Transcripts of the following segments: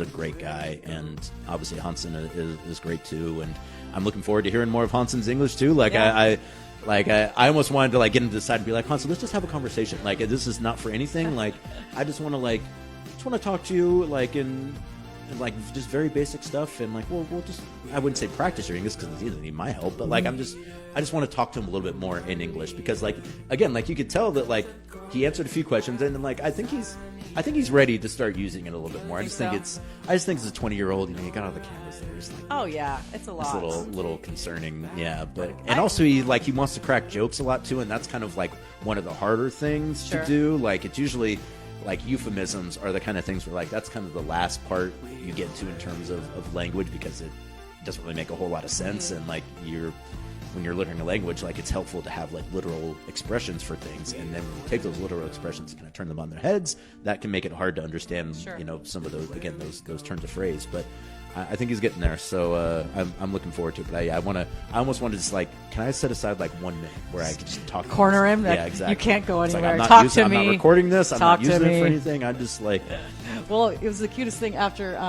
a great guy, and obviously Hansen is great too. And I'm looking forward to hearing more of Hansen's English too. Like I almost wanted to like get him to the side and be like, Hansen, let's just have a conversation. Like this is not for anything. Like I just want to talk to you like in like just very basic stuff, and like we'll just, I wouldn't say practice your English because he doesn't need my help, but like I just want to talk to him a little bit more in English, because like again, like you could tell that like he answered a few questions, and then like I think he's ready to start using it a little bit more. I just think as a 20-year-old, you know, you got all the cameras there. It's like, oh yeah, it's a lot. It's a little concerning, yeah. But and also he wants to crack jokes a lot too, and that's kind of like one of the harder things to do. Like it's usually like euphemisms are the kind of things where like that's kind of the last part you get to in terms of language, because it doesn't really make a whole lot of sense, and like when you're learning a language, like it's helpful to have like literal expressions for things, and then when you take those literal expressions and kind of turn them on their heads, that can make it hard to understand, you know, some of those, again, those turns of phrase. But I think he's getting there, so I'm looking forward to it. But I almost want to just like, can I set aside like 1 minute where I can just talk? Corner him. Yeah, exactly. You can't go anywhere. Like, Talk to me. I'm not recording this. I'm not using it for anything. I just like. Well, it was the cutest thing after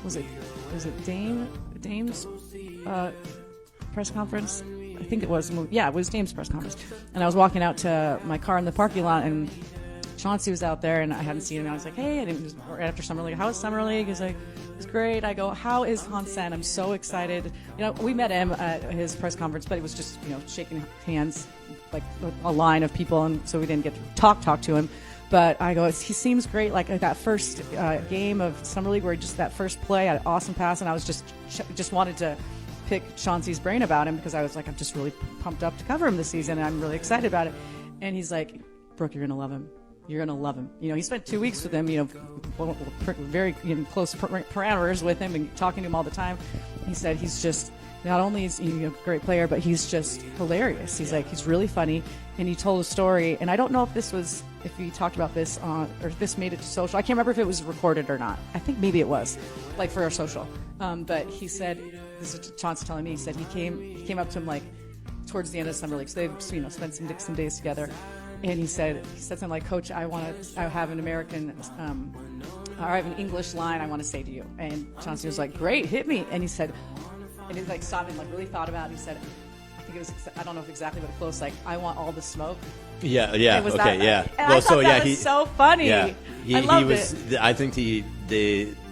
was it Dame's press conference? I think it was. Yeah, it was Dame's press conference. And I was walking out to my car in the parking lot, and Chauncey was out there, and I hadn't seen him. I was like, hey, and it was right after Summer League. How was Summer League? He's like, it's great. I go, how is Hansen? I'm so excited. You know, we met him at his press conference, but it was just, you know, shaking hands, like a line of people, and so we didn't get to talk to him. But I go, he seems great. Like that first game of Summer League, where just that first play, had an awesome pass, and I was just wanted to pick Chauncey's brain about him, because I was like, I'm just really pumped up to cover him this season, and I'm really excited about it. And he's like, Brooke, you're gonna love him. You're gonna love him. You know, he spent 2 weeks with him. You know, very close parameters with him and talking to him all the time. He said he's just, not only is he a great player, but he's just hilarious. He's like, he's really funny, and he told a story. And I don't know if he talked about this or if this made it to social. I can't remember if it was recorded or not. I think maybe it was, like for our social. But he said, this is Chauncey telling me, he said he came up to him like towards the end of Summer League. So they've, you know, spent some days together. And he said something like, Coach, I have an American, or I have an English line I want to say to you. And Chauncey was like, great, hit me. And he said, and he like stopped and like really thought about it. He said, I think it was, I don't know if exactly what it close, like, I want all the smoke. Yeah, okay, yeah. And Well, I thought that was so funny. Yeah, I loved it. I think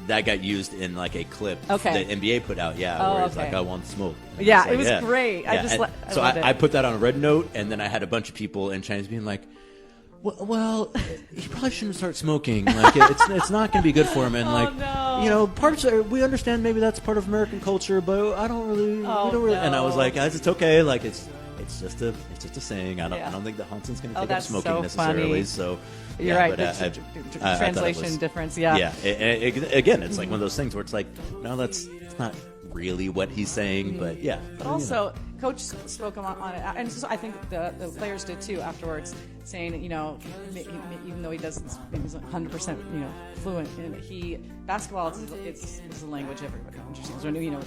that got used in like a clip the NBA put out, where it's like, I want smoke. And yeah, like, it was great. Yeah. I put that on a red note, and then I had a bunch of people in Chinese being like, well, he probably shouldn't start smoking. Like, it's not going to be good for him. And you know, we understand maybe that's part of American culture, but I don't really. we don't really. And I was like, guys, it's okay. Like it's just a saying. I don't think that Hansen's going to take up smoking necessarily. So you're right. But translation difference. Yeah. Yeah. Again, it's like one of those things where it's like, no, it's not really what he's saying, but yeah. But also, Coach spoke on it, and so I think the players did too afterwards, saying, you know, even though he's 100%, you know, fluent, and basketball is a language everybody understands. You know,